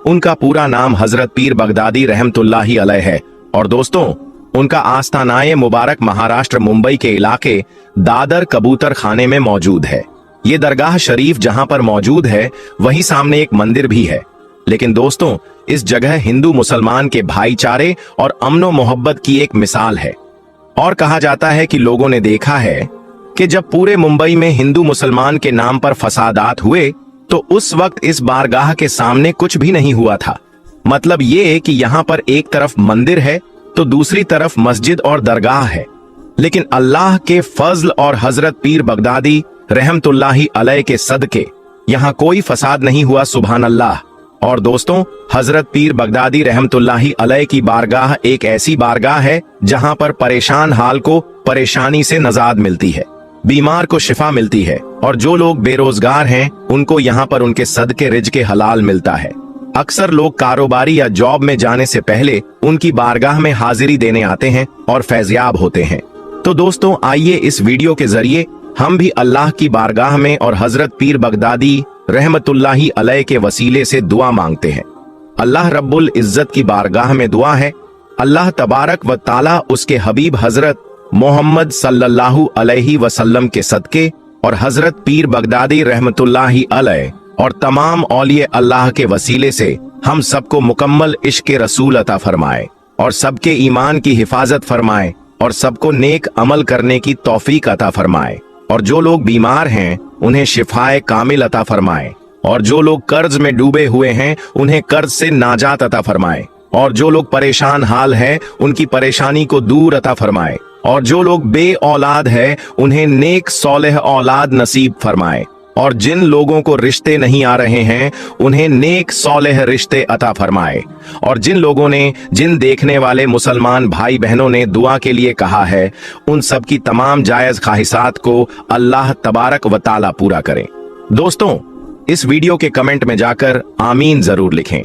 उनका पूरा नाम हजरत पीर बगदादी रहमतुल्लाही अलैह है। और दोस्तों, उनका आस्थानाए मुबारक महाराष्ट्र मुंबई के इलाके दादर कबूतर खाने में मौजूद है। ये दरगाह शरीफ जहां पर मौजूद है, वहीं सामने एक मंदिर भी है। लेकिन दोस्तों, इस जगह हिंदू मुसलमान के भाईचारे और अमनो मोहब्बत की एक मिसाल है। और कहा जाता है कि लोगों ने देखा है कि जब पूरे मुंबई में हिंदू मुसलमान के नाम पर फसादात हुए, तो उस वक्त इस बारगाह के सामने कुछ भी नहीं हुआ था। मतलब ये कि यहाँ पर एक तरफ मंदिर है तो दूसरी तरफ मस्जिद और दरगाह है। लेकिन अल्लाह के फजल और हजरत पीर बगदादी रहमतुल्लाही अलैह के सदके यहाँ कोई फसाद नहीं हुआ। सुभान अल्लाह। और दोस्तों, हजरत पीर बगदादी रहमतुल्लाही अलैह की बारगाह एक ऐसी बारगाह है जहां पर परेशान हाल को परेशानी से नजात मिलती है, बीमार को शिफा मिलती है, और जो लोग बेरोजगार हैं उनको यहाँ पर उनके सदके रिज़्क़े हलाल मिलता है। अक्सर लोग कारोबारी या जॉब में जाने से पहले उनकी बारगाह में हाजिरी देने आते हैं और फैज़याब होते हैं। तो दोस्तों, आइए इस वीडियो के जरिए हम भी अल्लाह की बारगाह में और हजरत पीर बगदादी रहमतुल्लाही अलैह के वसीले से दुआ मांगते हैं। अल्लाह रब्बुल इज्जत की बारगाह में दुआ है, अल्लाह तबारक व ताला उसके हबीब हजरत मोहम्मद सल्लल्लाहु अलैहि वसल्लम के सदके और हजरत पीर बगदादी रहमतुल्लाही अलैह और तमाम औलिये अल्लाह के वसीले से हम सबको मुकम्मल इश्क़ रसूल अता फरमाए और सबके ईमान की हिफाजत फरमाए और सबको नेक अमल करने की तौफीक अता फरमाए। और जो लोग बीमार हैं उन्हें शिफाए कामिल अता फरमाए, और जो लोग कर्ज में डूबे हुए हैं उन्हें कर्ज से नाजात अता फरमाए, और जो लोग परेशान हाल हैं उनकी परेशानी को दूर अता फरमाए, और जो लोग बे औलाद है उन्हें नेक सौलेह औलाद नसीब फरमाए, और जिन लोगों को रिश्ते नहीं आ रहे हैं उन्हें नेक सौलेह रिश्ते अता फरमाए। और जिन लोगों ने, जिन देखने वाले मुसलमान भाई बहनों ने दुआ के लिए कहा है, उन सब की तमाम जायज ख्वाहिशात को अल्लाह तबारक व ताला पूरा करें। दोस्तों, इस वीडियो के कमेंट में जाकर आमीन जरूर लिखें।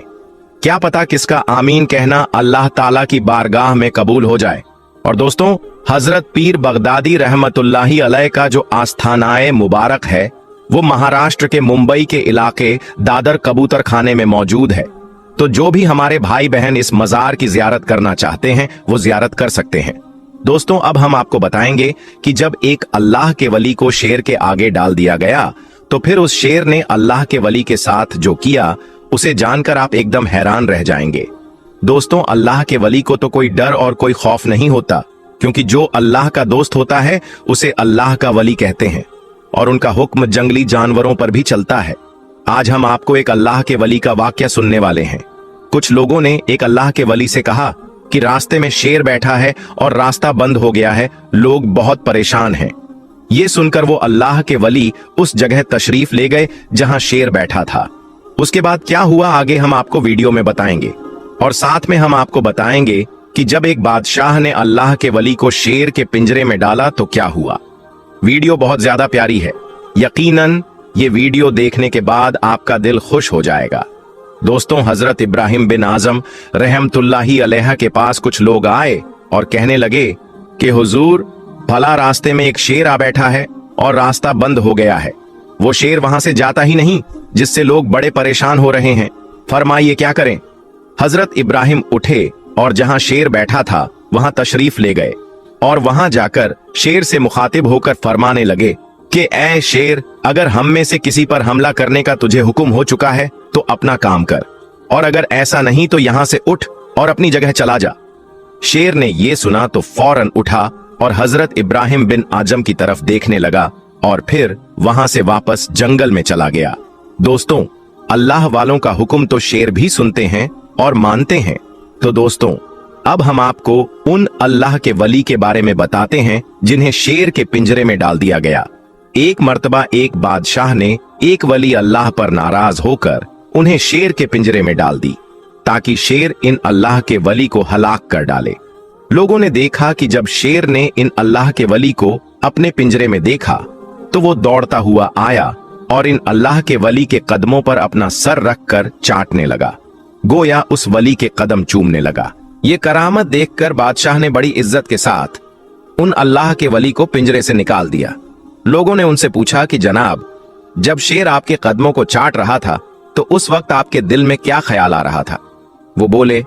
क्या पता किसका आमीन कहना अल्लाह ताला की बारगाह में कबूल हो जाए। और दोस्तों, हजरत पीर बगदादी रहमतुल्लाही अलैह का जो आस्थानाए मुबारक है वो महाराष्ट्र के मुंबई के इलाके दादर कबूतर खाने में मौजूद है। तो जो भी हमारे भाई बहन इस मजार की जियारत करना चाहते हैं वो जियारत कर सकते हैं। दोस्तों, अब हम आपको बताएंगे कि जब एक अल्लाह के वली को शेर के आगे डाल दिया गया तो फिर उस शेर ने अल्लाह के वली के साथ जो किया उसे जानकर आप एकदम हैरान रह जाएंगे। दोस्तों, अल्लाह के वली को तो कोई डर और कोई खौफ नहीं होता, क्योंकि जो अल्लाह का दोस्त होता है उसे अल्लाह का वली कहते हैं और उनका हुक्म जंगली जानवरों पर भी चलता है। आज हम आपको एक अल्लाह के वली का वाक्या सुनने वाले हैं। कुछ लोगों ने एक अल्लाह के वली से कहा कि रास्ते में शेर बैठा है और रास्ता बंद हो गया है, लोग बहुत परेशान हैं। ये सुनकर वो अल्लाह के वली उस जगह तशरीफ ले गए जहां शेर बैठा था। उसके बाद क्या हुआ आगे हम आपको वीडियो में बताएंगे, और साथ में हम आपको बताएंगे कि जब एक बादशाह ने अल्लाह के वली को शेर के पिंजरे में डाला तो क्या हुआ। वीडियो बहुत ज्यादा प्यारी है, यकीनन ये वीडियो देखने के बाद आपका दिल खुश हो जाएगा। दोस्तों, हजरत इब्राहिम बिन आजम रहमतुल्लाही अलैह के पास कुछ लोग आए और कहने लगे कि हुजूर, भला रास्ते में एक शेर आ बैठा है और रास्ता बंद हो गया है, वो शेर वहां से जाता ही नहीं, जिससे लोग बड़े परेशान हो रहे हैं, फरमाइए क्या करें। हजरत इब्राहिम उठे और जहां शेर बैठा था वहां तशरीफ ले गए और वहां जाकर शेर से मुखातिब होकर फरमाने लगे कि ऐ शेर, अगर हम में से किसी पर हमला करने का तुझे हुक्म हो चुका है तो अपना काम कर, और अगर ऐसा नहीं तो यहां से उठ और अपनी जगह चला जा। शेर ने यह सुना तो फौरन उठा और हजरत इब्राहिम बिन आजम की तरफ देखने लगा और फिर वहां से वापस जंगल में चला गया। दोस्तों, अल्लाह वालों का हुक्म तो शेर भी सुनते हैं और मानते हैं। तो दोस्तों, अब हम आपको उन अल्लाह के वली के बारे में बताते हैं जिन्हें शेर के पिंजरे में डाल दिया गया। एक मर्तबा एक बादशाह ने एक वली अल्लाह पर नाराज होकर उन्हें शेर के पिंजरे में डाल दी ताकि शेर इन अल्लाह के वली को हलाक कर डाले। लोगों ने देखा कि जब शेर ने इन अल्लाह के वली को अपने पिंजरे में देखा तो वो दौड़ता हुआ आया और इन अल्लाह के वली के कदमों पर अपना सर रखकर चाटने लगा, गोया उस वली के कदम चूमने लगा। ये करामत देखकर बादशाह ने बड़ी इज्जत के साथ उन अल्लाह के वली को पिंजरे से निकाल दिया। लोगों ने उनसे पूछा कि जनाब, जब शेर आपके कदमों को चाट रहा था तो उस वक्त आपके दिल में क्या ख्याल आ रहा था? वो बोले,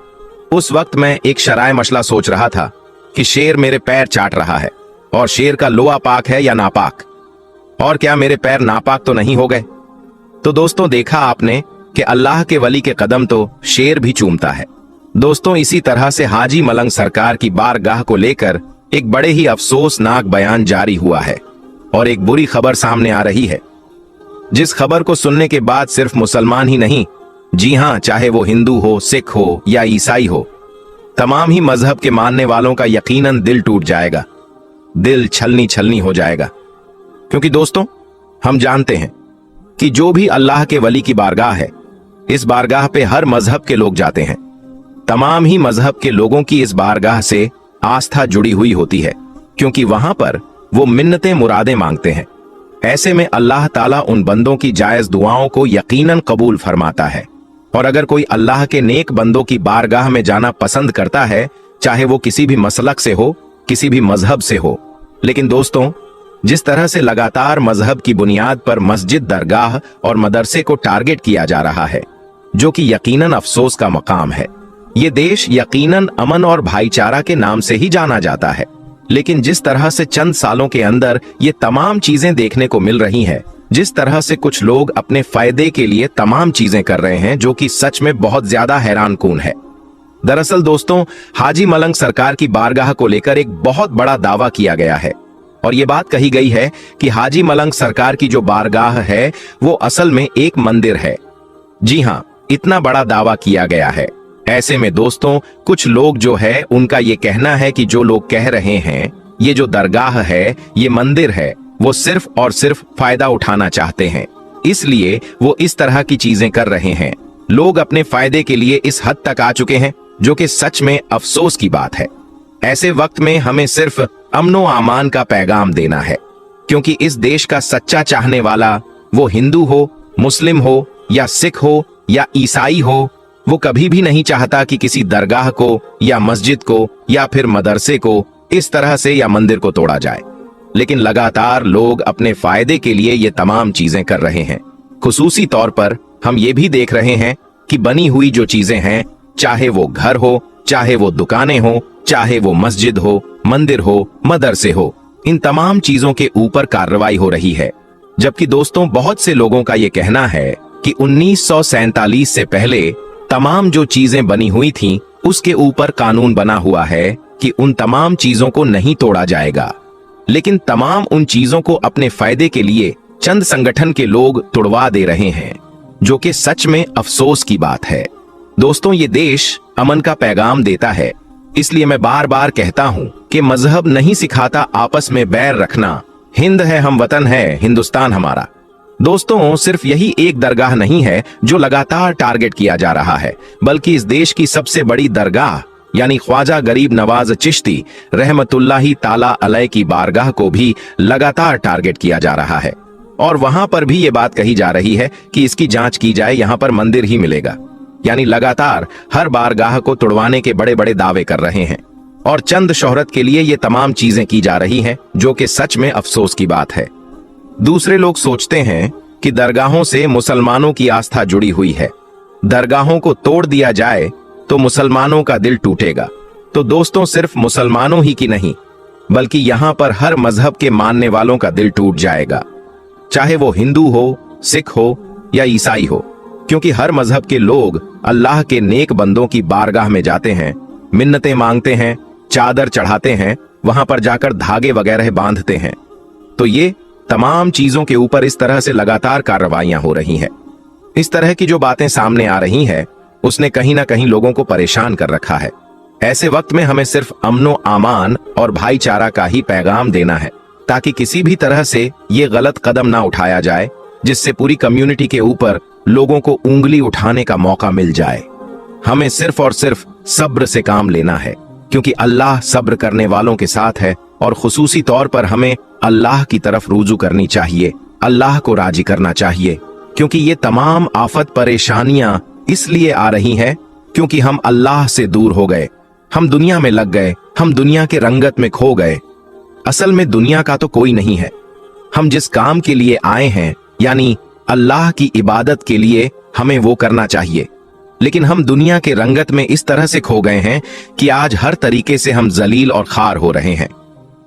उस वक्त मैं एक शराय मसला सोच रहा था कि शेर मेरे पैर चाट रहा है, और शेर का लोआ पाक है या नापाक, और क्या मेरे पैर नापाक तो नहीं हो गए? तो दोस्तों, देखा आपने कि अल्लाह के वली के कदम तो शेर भी चूमता है। दोस्तों, इसी तरह से हाजी मलंग सरकार की बारगाह को लेकर एक बड़े ही अफसोसनाक बयान जारी हुआ है, और एक बुरी खबर सामने आ रही है, जिस खबर को सुनने के बाद सिर्फ मुसलमान ही नहीं, जी हां, चाहे वो हिंदू हो, सिख हो या ईसाई हो, तमाम ही मजहब के मानने वालों का यकीनन दिल टूट जाएगा, दिल छलनी छलनी हो जाएगा। क्योंकि दोस्तों, हम जानते हैं कि जो भी अल्लाह के वली की बारगाह है, इस बारगाह पे हर मजहब के लोग जाते हैं। तमाम ही मजहब के लोगों की इस बारगाह से आस्था जुड़ी हुई होती है, क्योंकि वहां पर वो मिन्नतें मुरादें मांगते हैं। ऐसे में अल्लाह ताला उन बंदों की जायज दुआओं को यकीनन कबूल फरमाता है। और अगर कोई अल्लाह के नेक बंदों की बारगाह में जाना पसंद करता है, चाहे वो किसी भी मसलक से हो, किसी भी मजहब से हो। लेकिन दोस्तों, जिस तरह से लगातार मजहब की बुनियाद पर मस्जिद, दरगाह और मदरसे को टारगेट किया जा रहा है, जो कि यकीनन अफसोस का मकाम है। ये देश यकीनन अमन और भाईचारा के नाम से ही जाना जाता है, लेकिन जिस तरह से चंद सालों के अंदर ये तमाम चीजें देखने को मिल रही हैं, जिस तरह से कुछ लोग अपने फायदे के लिए तमाम चीजें कर रहे हैं, जो कि सच में बहुत ज्यादा हैरानकुन है। दरअसल दोस्तों, हाजी मलंग सरकार की बारगाह को लेकर एक बहुत बड़ा दावा किया गया है, और ये बात कही गई है कि हाजी मलंग सरकार की जो बारगाह है वो असल में एक मंदिर है। जी हां, इतना बड़ा दावा किया गया है। ऐसे में दोस्तों, कुछ लोग जो है उनका ये कहना है कि जो लोग कह रहे हैं ये जो दरगाह है, ये मंदिर है, वो सिर्फ और सिर्फ फायदा उठाना चाहते हैं, इसलिए वो इस तरह की चीजें कर रहे हैं। लोग अपने फायदे के लिए इस हद तक आ चुके हैं, जो कि सच में अफसोस की बात है। ऐसे वक्त में हमें सिर्फ अमनो आमान का पैगाम देना है, क्योंकि इस देश का सच्चा चाहने वाला, वो हिंदू हो, मुस्लिम हो या सिख हो या ईसाई हो, वो कभी भी नहीं चाहता कि किसी दरगाह को या मस्जिद को या फिर मदरसे को इस तरह से या मंदिर को तोड़ा जाए। लेकिन लगातार लोग अपने फायदे के लिए ये तमाम चीजें कर रहे हैं। खुसूसी तौर पर हम ये भी देख रहे हैं कि बनी हुई जो चीजें हैं, चाहे वो घर हो, चाहे वो दुकानें हो, चाहे वो मस्जिद हो, मंदिर हो, मदरसे हो, इन तमाम चीजों के ऊपर कार्रवाई हो रही है। जबकि दोस्तों, बहुत से लोगों का ये कहना है कि 1947 से पहले तमाम जो चीजें बनी हुई थीं, उसके ऊपर कानून बना हुआ है कि उन तमाम चीजों को नहीं तोड़ा जाएगा। लेकिन तमाम उन चीजों को अपने फायदे के लिए चंद संगठन के लोग तोड़वा दे रहे हैं, जो कि सच में अफसोस की बात है। दोस्तों, ये देश अमन का पैगाम देता है, इसलिए मैं बार बार कहता हूं कि मजहब नहीं सिखाता आपस में बैर रखना। हिंद है हम वतन है, हिंदुस्तान हमारा। दोस्तों, सिर्फ यही एक दरगाह नहीं है जो लगातार टारगेट किया जा रहा है, बल्कि इस देश की सबसे बड़ी दरगाह यानी ख्वाजा गरीब नवाज चिश्ती रहमतुल्लाही ताला अलैह की बारगाह को भी लगातार टारगेट किया जा रहा है। और वहां पर भी ये बात कही जा रही है कि इसकी जांच की जाए, यहां पर मंदिर ही मिलेगा। यानी लगातार हर बारगाह को तुड़वाने के बड़े बड़े दावे कर रहे हैं, और चंद शोहरत के लिए ये तमाम चीजें की जा रही हैं, जो कि सच में अफसोस की बात है। दूसरे लोग सोचते हैं कि दरगाहों से मुसलमानों की आस्था जुड़ी हुई है, दरगाहों को तोड़ दिया जाए तो मुसलमानों का दिल टूटेगा। तो दोस्तों, सिर्फ मुसलमानों ही की नहीं, बल्कि यहां पर हर मजहब के मानने वालों का दिल टूट जाएगा, चाहे वो हिंदू हो, सिख हो या ईसाई हो। क्योंकि हर मजहब के लोग अल्लाह के नेक बंदों की बारगाह में जाते हैं, मिन्नतें मांगते हैं, चादर चढ़ाते हैं, वहां पर जाकर धागे वगैरह बांधते हैं। तो ये तमाम चीजों के ऊपर इस तरह से लगातार कार्रवाइयां हो रही हैं। इस तरह की जो बातें सामने आ रही हैं, उसने कहीं ना कहीं लोगों को परेशान कर रखा है। ऐसे वक्त में हमें सिर्फ अमनो आमान और भाईचारा का ही पैगाम देना है, ताकि किसी भी तरह से ये गलत कदम ना उठाया जाए, जिससे पूरी कम्युनिटी के ऊपर लोगों को उंगली उठाने का मौका मिल जाए। हमें सिर्फ और सिर्फ सब्र से काम लेना है, क्योंकि अल्लाह सब्र करने वालों के साथ है। और खुसूसी तौर पर हमें अल्लाह की तरफ रुजू करनी चाहिए, अल्लाह को राजी करना चाहिए, क्योंकि ये तमाम आफत परेशानियां इसलिए आ रही हैं क्योंकि हम अल्लाह से दूर हो गए, हम दुनिया में लग गए, हम दुनिया के रंगत में खो गए। असल में दुनिया का तो कोई नहीं है। हम जिस काम के लिए आए हैं, यानी अल्लाह की इबादत के लिए, हमें वो करना चाहिए। लेकिन हम दुनिया के रंगत में इस तरह से खो गए हैं कि आज हर तरीके से हम जलील और खार हो रहे हैं।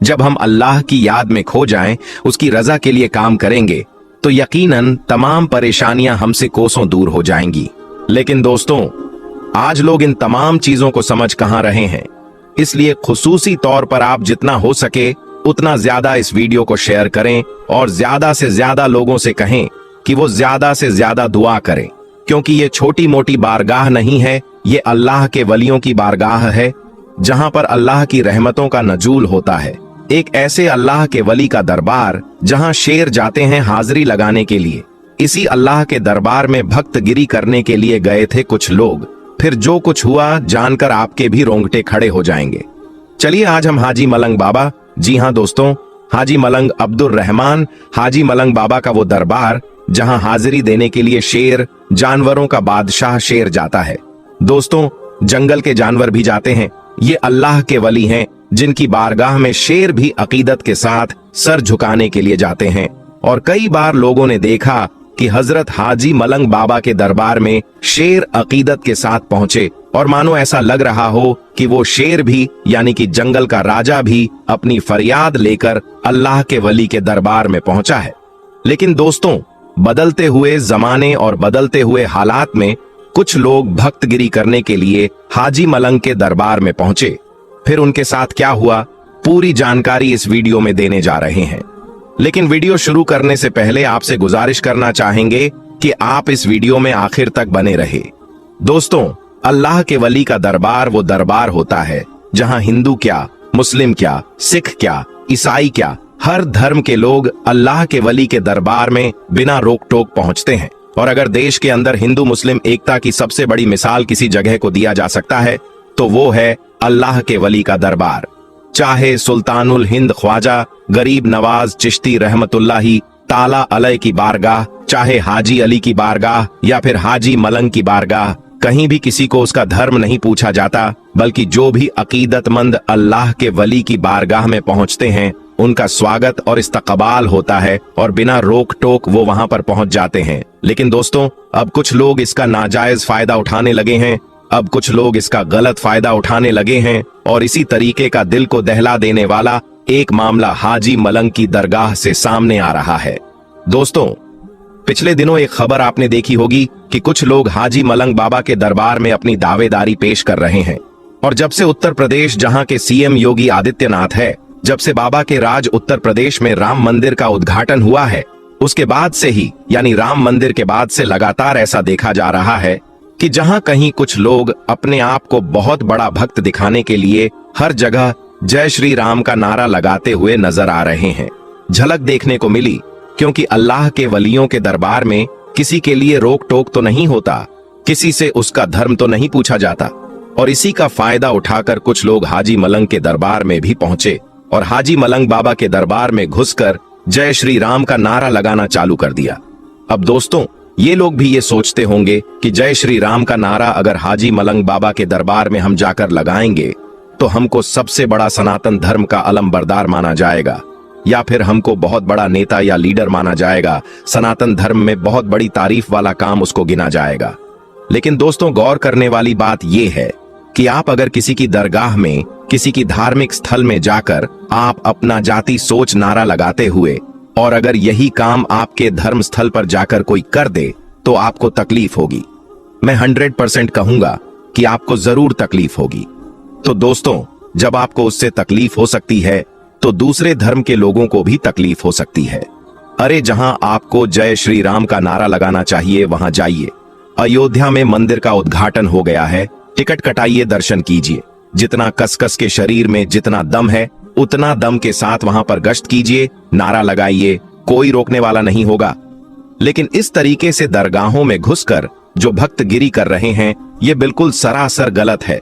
जब हम अल्लाह की याद में खो जाएं, उसकी रजा के लिए काम करेंगे, तो यकीनन तमाम परेशानियां हमसे कोसों दूर हो जाएंगी। लेकिन दोस्तों, आज लोग इन तमाम चीजों को समझ कहां रहे हैं। इसलिए खुसूसी तौर पर आप जितना हो सके उतना ज्यादा इस वीडियो को शेयर करें और ज्यादा से ज्यादा लोगों से कहें कि वो ज्यादा से ज्यादा दुआ करें, क्योंकि ये छोटी मोटी बारगाह नहीं है, ये अल्लाह के वलियों की बारगाह है, जहां पर अल्लाह की रहमतों का नजूल होता है। एक ऐसे अल्लाह के वली का दरबार जहां शेर जाते हैं हाजिरी लगाने के लिए। इसी अल्लाह के दरबार में भक्तगिरी करने के लिए गए थे कुछ लोग। फिर जो कुछ हुआ जानकर आपके भी रोंगटे खड़े हो जाएंगे। चलिए आज हम हाजी मलंग बाबा, जी हां दोस्तों, हाजी मलंग अब्दुल रहमान हाजी मलंग बाबा का वो दरबार जहां हाजिरी देने के लिए शेर, जानवरों का बादशाह शेर जाता है। दोस्तों, जंगल के जानवर भी जाते हैं। ये अल्लाह के वली हैं जिनकी बारगाह में शेर भी अकीदत के साथ सर झुकाने के लिए जाते हैं। और कई बार लोगों ने देखा कि हजरत हाजी मलंग बाबा के दरबार में शेर अकीदत के साथ पहुंचे और मानो ऐसा लग रहा हो कि वो शेर भी यानी कि जंगल का राजा भी अपनी फरियाद लेकर अल्लाह के वली के दरबार में पहुंचा है। लेकिन दोस्तों, बदलते हुए जमाने और बदलते हुए हालात में कुछ लोग भक्तगिरी करने के लिए हाजी मलंग के दरबार में पहुंचे। फिर उनके साथ क्या हुआ, पूरी जानकारी इस वीडियो में देने जा रहे हैं। लेकिन वीडियो शुरू करने से पहले आपसे गुजारिश करना चाहेंगे कि आप इस वीडियो में आखिर तक बने रहे। दोस्तों, अल्लाह के वली का दरबार वो दरबार होता है जहां हिंदू क्या, मुस्लिम क्या, सिख क्या, ईसाई क्या, हर धर्म के लोग अल्लाह के वली के दरबार में बिना रोक टोक पहुंचते हैं। और अगर देश के अंदर हिंदू मुस्लिम एकता की सबसे बड़ी मिसाल किसी जगह को दिया जा सकता है तो वो है अल्लाह के वली का दरबार। चाहे सुल्तानुल हिंद ख्वाजा गरीब नवाज चिश्ती रहमतुल्लाही ताला अलैह की बारगाह, चाहे हाजी अली की बारगाह या फिर हाजी मलंग की बारगाह, कहीं भी किसी को उसका धर्म नहीं पूछा जाता, बल्कि जो भी अकीदतमंद अल्लाह के वली की बारगाह में पहुंचते हैं उनका स्वागत और इस्तकबाल होता है और बिना रोक टोक वो वहां पर पहुंच जाते हैं। लेकिन दोस्तों, अब कुछ लोग इसका नाजायज फायदा उठाने लगे हैं, अब कुछ लोग इसका गलत फायदा उठाने लगे हैं और इसी तरीके का दिल को दहला देने वाला एक मामला हाजी मलंग की दरगाह से सामने आ रहा है। दोस्तों, पिछले दिनों एक खबर आपने देखी होगी कि कुछ लोग हाजी मलंग बाबा के दरबार में अपनी दावेदारी पेश कर रहे हैं। और जब से उत्तर प्रदेश जहां के सीएम योगी आदित्यनाथ है, जब से बाबा के राज उत्तर प्रदेश में राम मंदिर का उद्घाटन हुआ है, उसके बाद से ही यानी राम मंदिर के बाद से लगातार ऐसा देखा जा रहा है कि जहां कहीं कुछ लोग अपने आप को बहुत बड़ा भक्त दिखाने के लिए हर जगह जय श्री राम का नारा लगाते हुए नजर आ रहे हैं। झलक देखने को मिली, क्योंकि अल्लाह के वलियों के दरबार में किसी के लिए रोक टोक तो नहीं होता, किसी से उसका धर्म तो नहीं पूछा जाता। और इसी का फायदा उठाकर कुछ लोग हाजी मलंग के दरबार में भी पहुंचे और हाजी मलंग बाबा के दरबार में घुसकर जय श्री राम का नारा लगाना चालू कर दिया। अब दोस्तों, ये लोग भी ये सोचते होंगे कि जय श्री राम का नारा अगर हाजी मलंग बाबा के दरबार में हम जाकर लगाएंगे तो हमको सबसे बड़ा सनातन धर्म का अलमबरदार माना जाएगा, या फिर हमको बहुत बड़ा नेता या लीडर माना जाएगा, सनातन धर्म में बहुत बड़ी तारीफ वाला काम उसको गिना जाएगा। लेकिन दोस्तों, गौर करने वाली बात यह है कि आप अगर किसी की दरगाह में, किसी की धार्मिक स्थल में जाकर आप अपना जाति सोच नारा लगाते हुए, और अगर यही काम आपके धर्म स्थल पर जाकर कोई कर दे तो आपको तकलीफ होगी। मैं 100% कहूंगा कि आपको जरूर तकलीफ होगी। तो दोस्तों, जब आपको उससे तकलीफ हो सकती है तो दूसरे धर्म के लोगों को भी तकलीफ हो सकती है। अरे, जहां आपको जय श्री राम का नारा लगाना चाहिए वहां जाइए। अयोध्या में मंदिर का उद्घाटन हो गया है, टिकट कटाइए, दर्शन कीजिए। जितना कसकस के शरीर में जितना दम है उतना दम के साथ वहां पर गश्त कीजिए, नारा लगाइए, कोई रोकने वाला नहीं होगा। लेकिन इस तरीके से दरगाहों में घुसकर जो भक्तगिरी कर रहे हैं, ये बिल्कुल सरासर गलत है।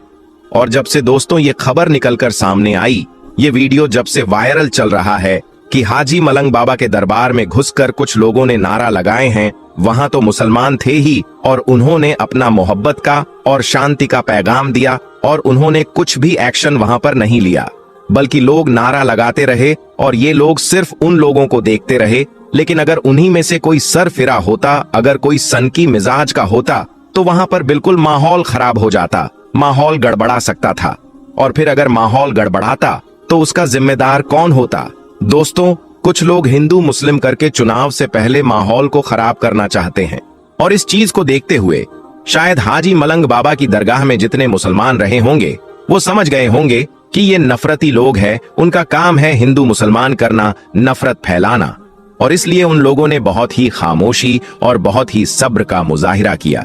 और जब से दोस्तों ये खबर निकलकर सामने आई, ये वीडियो जब से वायरल चल रहा है कि हाजी मलंग बाबा के दरबार में घुसकर कुछ लोगों ने नारा लगाए हैं, वहां तो मुसलमान थे ही और उन्होंने अपना मोहब्बत का और शांति का पैगाम दिया और उन्होंने कुछ भी एक्शन वहां पर नहीं लिया, बल्कि लोग नारा लगाते रहे और ये लोग सिर्फ उन लोगों को देखते रहे लेकिन अगर उन्हीं में से कोई सरफिरा होता, अगर कोई सनकी मिजाज का होता, तो वहां पर बिल्कुल माहौल खराब हो जाता, माहौल गड़बड़ा सकता था। और फिर अगर माहौल गड़बड़ाता तो उसका जिम्मेदार कौन होता? दोस्तों, कुछ लोग हिंदू मुस्लिम करके चुनाव से पहले माहौल को खराब करना चाहते हैं, और इस चीज को देखते हुए शायद हाजी मलंग बाबा की दरगाह में जितने मुसलमान रहे होंगे वो समझ गए होंगे कि ये नफरती लोग हैं, उनका काम है हिंदू मुसलमान करना, नफरत फैलाना। और इसलिए उन लोगों ने बहुत ही खामोशी और बहुत ही सब्र का मुजाहिरा किया।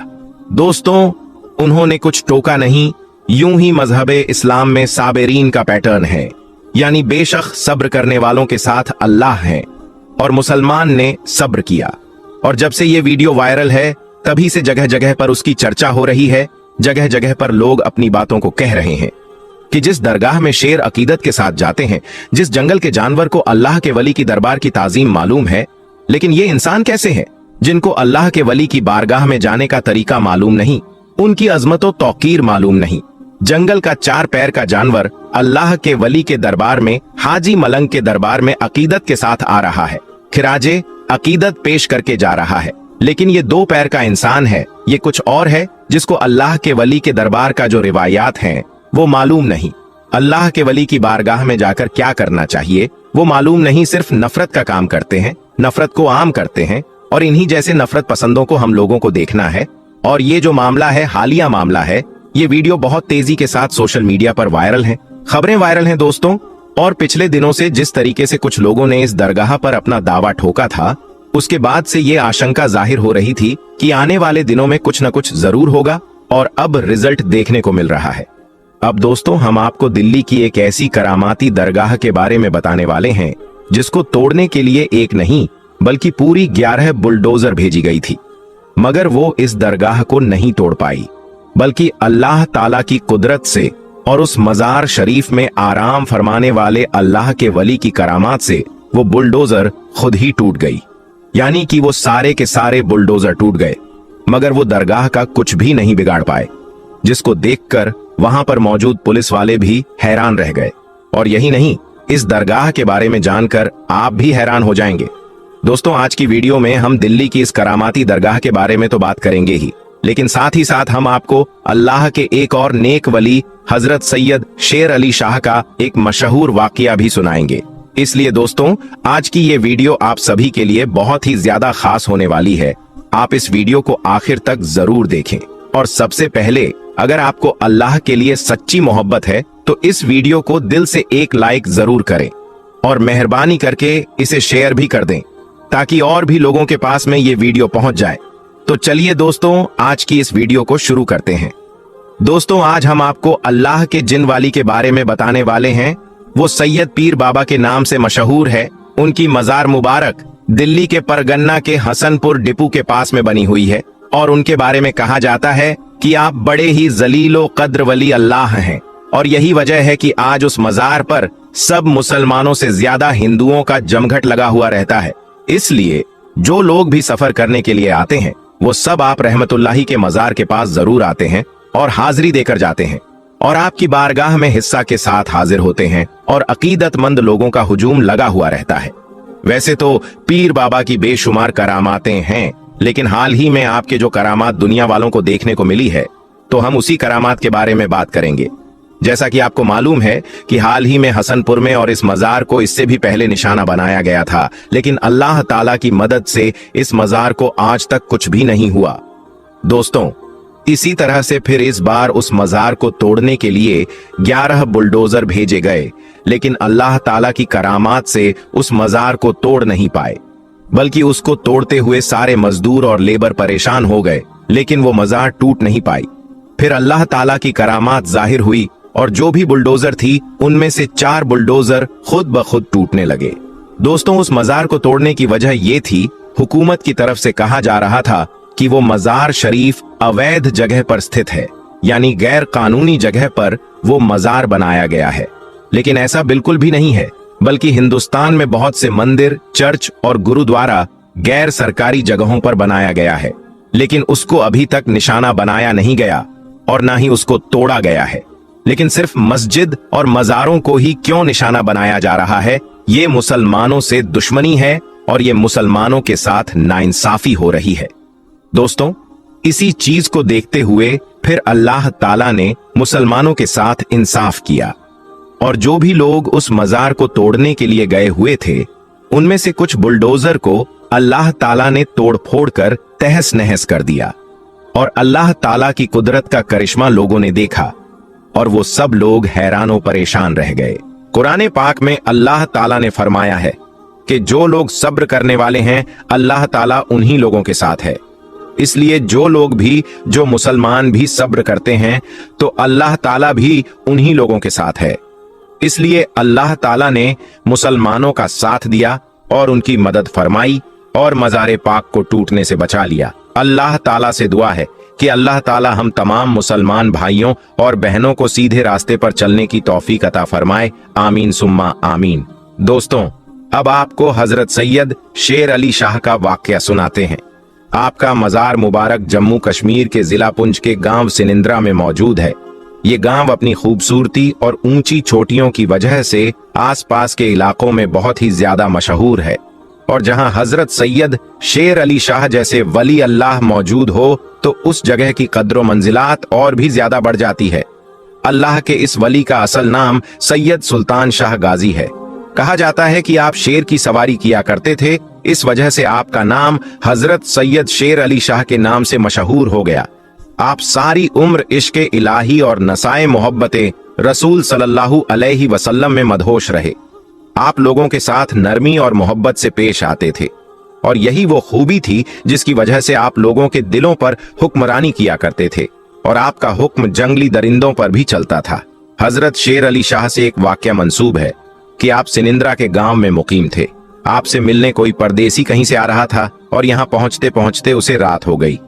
दोस्तों, उन्होंने कुछ टोका नहीं, यूं ही मजहबे इस्लाम में साबिरीन का पैटर्न है, यानी बेशक सब्र करने वालों के साथ अल्लाह है। और मुसलमान ने सब्र किया, और जब से ये वीडियो वायरल है तभी से जगह जगह पर उसकी चर्चा हो रही है। जगह जगह पर लोग अपनी बातों को कह रहे हैं कि जिस दरगाह में शेर अकीदत के साथ जाते हैं, जिस जंगल के जानवर को अल्लाह के वली की दरबार की ताजीम मालूम है, लेकिन ये इंसान कैसे हैं जिनको अल्लाह के वली की बारगाह में जाने का तरीका मालूम नहीं, उनकी अजमतो तौकीर मालूम नहीं। जंगल का 4 पैर का जानवर अल्लाह के वली के दरबार में, हाजी मलंग के दरबार में अकीदत के साथ आ रहा है, खिराजे अकीदत पेश करके जा रहा है। लेकिन ये 2 पैर का इंसान है, ये कुछ और है जिसको अल्लाह के वली के दरबार का जो रिवायात हैं वो मालूम नहीं। अल्लाह के वली की बारगाह में जाकर क्या करना चाहिए वो मालूम नहीं, सिर्फ नफरत का काम करते हैं, नफरत को आम करते हैं। और इन्हीं जैसे नफरत पसंदों को हम लोगों को देखना है। और ये जो मामला है, हालिया मामला है, ये वीडियो बहुत तेजी के साथ सोशल मीडिया पर वायरल है, खबरें वायरल हैं दोस्तों। और पिछले दिनों से जिस तरीके से कुछ लोगों ने इस दरगाह पर अपना दावा ठोका था, उसके बाद से ये आशंका जाहिर हो रही थी कि आने वाले दिनों में कुछ न कुछ जरूर होगा, और अब रिजल्ट देखने को मिल रहा है। अब दोस्तों, हम आपको दिल्ली की एक ऐसी करामाती दरगाह के बारे में बताने वाले हैं जिसको तोड़ने के लिए एक नहीं बल्कि पूरी 11 बुलडोजर भेजी गई थी, मगर वो इस दरगाह को नहीं तोड़ पाई, बल्कि अल्लाह ताला की कुदरत से और उस मजार शरीफ में आराम फरमाने वाले अल्लाह के वली की करामात से वो बुलडोजर खुद ही टूट गई। यानी कि वो सारे के सारे बुलडोजर टूट गए, मगर वो दरगाह का कुछ भी नहीं बिगाड़ पाए, जिसको देखकर वहां पर मौजूद पुलिस वाले भी हैरान रह गए। और यही नहीं, इस दरगाह के बारे में जानकर आप भी हैरान हो जाएंगे। दोस्तों, आज की वीडियो में हम दिल्ली की इस करामाती दरगाह के बारे में तो बात करेंगे ही, लेकिन साथ ही साथ हम आपको अल्लाह के एक और नेक वली हजरत सैयद शेर अली शाह का एक मशहूर वाकया भी सुनाएंगे। इसलिए दोस्तों, आज की ये वीडियो आप सभी के लिए बहुत ही ज्यादा खास होने वाली है। आप इस वीडियो को आखिर तक जरूर देखें। और सबसे पहले, अगर आपको अल्लाह के लिए सच्ची मोहब्बत है तो इस वीडियो को दिल से एक लाइक जरूर करें, और मेहरबानी करके इसे शेयर भी कर दें ताकि और भी लोगों के पास में ये वीडियो पहुंच जाए। तो चलिए दोस्तों, आज की इस वीडियो को शुरू करते हैं। दोस्तों, आज हम आपको अल्लाह के जिन वाली के बारे में बताने वाले हैं। वो सैयद पीर बाबा के नाम से मशहूर है। उनकी मजार मुबारक दिल्ली के परगन्ना के हसनपुर डिपू के पास में बनी हुई है, और उनके बारे में कहा जाता है कि आप बड़े ही जलीलो कद्र वली अल्लाह हैं। और यही वजह है कि आज उस मजार पर सब मुसलमानों से ज्यादा हिंदुओं का जमघट लगा हुआ रहता है। इसलिए जो लोग भी सफर करने के लिए आते हैं वो सब आप रहमतुल्लाही के मजार के पास जरूर आते हैं और हाजिरी देकर जाते हैं, और आपकी बारगाह में हिस्सा के साथ हाजिर होते हैं, और अकीदतमंद लोगों का हुजूम लगा हुआ रहता है। वैसे तो पीर बाबा की बेशुमार करामातें हैं, लेकिन हाल ही में आपके जो करामात दुनिया वालों को देखने को मिली है, तो हम उसी करामात के बारे में बात करेंगे। जैसा कि आपको मालूम है कि हाल ही में हसनपुर में और इस मजार को इससे भी पहले निशाना बनाया गया था, लेकिन अल्लाह ताला की मदद से इस मजार को आज तक कुछ भी नहीं हुआ। दोस्तों, इसी तरह से फिर इस बार उस मजार को तोड़ने के लिए 11 बुलडोजर भेजे गए, लेकिन अल्लाह ताला की करामात से उस मजार को तोड़ नहीं पाए, बल्कि उसको तोड़ते हुए सारे मजदूर और लेबर परेशान हो गए, लेकिन वो मजार टूट नहीं पाई। फिर अल्लाह ताला की करामात जाहिर हुई, और जो भी बुलडोजर थी उनमें से 4 बुलडोजर खुद ब खुद टूटने लगे। दोस्तों, उस मजार को तोड़ने की वजह ये थी, हुकूमत की तरफ से कहा जा रहा था कि वो मजार शरीफ अवैध जगह पर स्थित है, यानी गैर कानूनी जगह पर वो मजार बनाया गया है। लेकिन ऐसा बिल्कुल भी नहीं है, बल्कि हिंदुस्तान में बहुत से मंदिर, चर्च और गुरुद्वारा गैर सरकारी जगहों पर बनाया गया है, लेकिन उसको अभी तक निशाना बनाया नहीं गया और ना ही उसको तोड़ा गया है। लेकिन सिर्फ मस्जिद और मजारों को ही क्यों निशाना बनाया जा रहा है? ये मुसलमानों से दुश्मनी है और ये मुसलमानों के साथ नाइंसाफी हो रही है। दोस्तों, इसी चीज को देखते हुए फिर अल्लाह ताला ने मुसलमानों के साथ इंसाफ किया और जो भी लोग उस मजार को तोड़ने के लिए गए हुए थे, उनमें से कुछ बुलडोजर को अल्लाह ताला ने तोड़ फोड़ कर तहस नहस कर दिया और अल्लाह ताला की कुदरत का करिश्मा लोगों ने देखा और वो सब लोग हैरानो परेशान रह गए। कुरान पाक में अल्लाह ताला ने फरमाया है कि जो लोग सब्र करने वाले हैं, अल्लाह ताला उन्हीं लोगों के साथ है। इसलिए जो लोग भी, जो मुसलमान भी सब्र करते हैं, तो अल्लाह ताला भी उन्हीं लोगों के साथ है। इसलिए अल्लाह ताला ने मुसलमानों का साथ दिया और उनकी मदद फरमाई और मज़ार पाक को टूटने से बचा लिया। अल्लाह ताला से दुआ है कि अल्लाह ताला हम तमाम मुसलमान भाइयों और बहनों को सीधे रास्ते पर चलने की तौफीक अता फरमाए। आमीन सुम्मा आमीन। दोस्तों, अब आपको हजरत सैयद शेर अली शाह का वाकया सुनाते हैं। आपका मजार मुबारक जम्मू कश्मीर के जिला पुंछ के गांव सिनिंद्रा में मौजूद है। ये गांव अपनी खूबसूरती और ऊंची चोटियों की वजह से आसपास के इलाकों में बहुत ही ज्यादा मशहूर है और जहां हजरत सैयद शेर अली शाह जैसे वली अल्लाह मौजूद हो तो उस जगह की कद्र मंजिलात और भी ज्यादा बढ़ जाती है। अल्लाह के इस वली का असल नाम सैयद सुल्तान शाह गाजी है। कहा जाता है कि आप शेर की सवारी किया करते थे, इस वजह से आपका नाम हजरत सैयद शेर अली शाह के नाम से मशहूर हो गया। आप सारी उम्र इश्क इलाही और नसाए मोहब्बते रसूल सल्लल्लाहु अलैहि वसल्लम में मदहोश रहे। आप लोगों के साथ नरमी और मोहब्बत से पेश आते थे और यही वो खूबी थी जिसकी वजह से आप लोगों के दिलों पर हुक्मरानी किया करते थे और आपका हुक्म जंगली दरिंदों पर भी चलता था। हजरत शेर अली शाह से एक वाकया मंसूब है कि आप सिनिंद्रा के गांव में मुकीम थे। आपसे मिलने कोई परदेसी कहीं से आ रहा था और यहाँ पहुंचते पहुंचते उसे रात हो गई।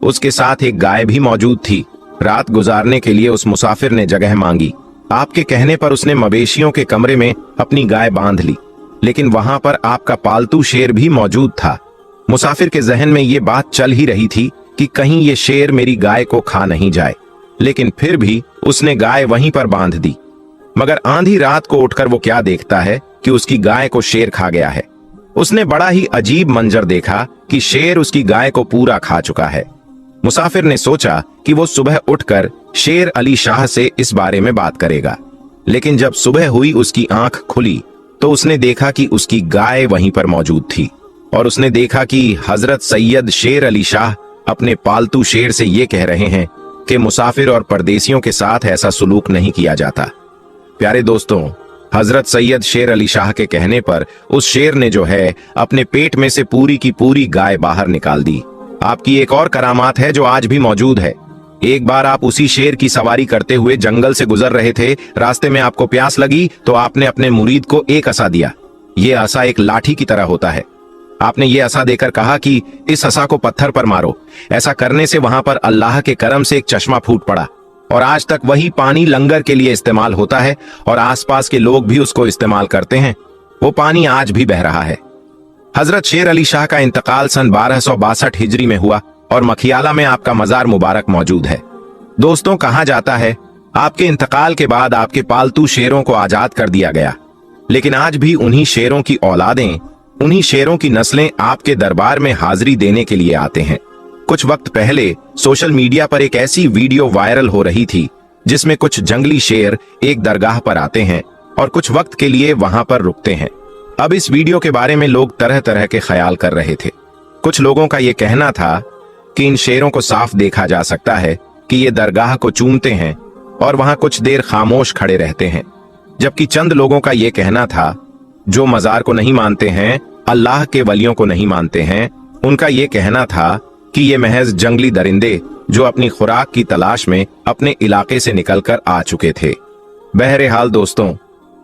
उसके साथ एक गाय भी मौजूद थी। रात गुजारने के लिए उस मुसाफिर ने जगह मांगी। आपके कहने पर उसने मवेशियों के कमरे में अपनी गाय बांध ली, लेकिन वहां पर आपका पालतू शेर भी मौजूद था। मुसाफिर के जहन में ये बात चल ही रही थी कि कहीं ये शेर मेरी गाय को खा नहीं जाए, लेकिन फिर भी उसने गाय वहीं पर बांध दी। मगर आंधी रात को उठकर वो क्या देखता है कि उसकी गाय को शेर खा गया है। उसने बड़ा ही अजीब मंजर देखा कि शेर उसकी गाय को पूरा खा चुका है। मुसाफिर ने सोचा कि वो सुबह उठकर शेर अली शाह से इस बारे में बात करेगा, लेकिन जब सुबह हुई उसकी आंख खुली तो उसने देखा कि उसकी गाय वहीं पर मौजूद थी और उसने देखा कि हजरत सैयद शेर अली शाह अपने पालतू शेर से ये कह रहे हैं कि मुसाफिर और परदेसियों के साथ ऐसा सुलूक नहीं किया जाता। प्यारे दोस्तों, हजरत सैयद शेर अली शाह के कहने पर उस शेर ने जो है अपने पेट में से पूरी की पूरी गाय बाहर निकाल दी। आपकी एक और करामात है जो आज भी मौजूद है। एक बार आप उसी शेर की सवारी करते हुए जंगल से गुजर रहे थे। रास्ते में आपको प्यास लगी तो आपने अपने मुरीद को एक असा दिया। ये असा एक लाठी की तरह होता है। आपने ये असा देकर कहा कि इस असा को पत्थर पर मारो। ऐसा करने से वहां पर अल्लाह के करम से एक चश्मा फूट पड़ा और आज तक वही पानी लंगर के लिए इस्तेमाल होता है और आसपास के लोग भी उसको इस्तेमाल करते हैं। वो पानी आज भी बह रहा है। हजरत शेर अली शाह का इंतकाल सन 1262 हिजरी में हुआ और मखियाला में आपका मजार मुबारक मौजूद है। दोस्तों, कहा जाता है आपके इंतकाल के बाद आपके पालतू शेरों को आजाद कर दिया गया, लेकिन आज भी उन्हीं शेरों की औलादें, उन्हीं शेरों की नस्लें आपके दरबार में हाजिरी देने के लिए आते हैं। कुछ वक्त पहले सोशल मीडिया पर एक ऐसी वीडियो वायरल हो रही थी जिसमें कुछ जंगली शेर एक दरगाह पर आते हैं और कुछ वक्त के लिए वहां पर रुकते हैं। अब इस वीडियो के बारे में लोग तरह तरह के ख्याल कर रहे थे। कुछ लोगों का यह कहना था कि इन शेरों को साफ देखा जा सकता है कि ये दरगाह को चूमते हैं और वहां कुछ देर खामोश खड़े रहते हैं, जबकि चंद लोगों का यह कहना था जो मजार को नहीं मानते हैं, अल्लाह के वलियों को नहीं मानते हैं, उनका यह कहना था कि ये महज जंगली दरिंदे जो अपनी खुराक की तलाश में अपने इलाके से निकलकर आ चुके थे। बहरहाल दोस्तों,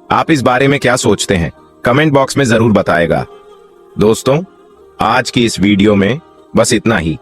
आप इस बारे में क्या सोचते हैं कमेंट बॉक्स में जरूर बताएगा। दोस्तों, आज की इस वीडियो में बस इतना ही।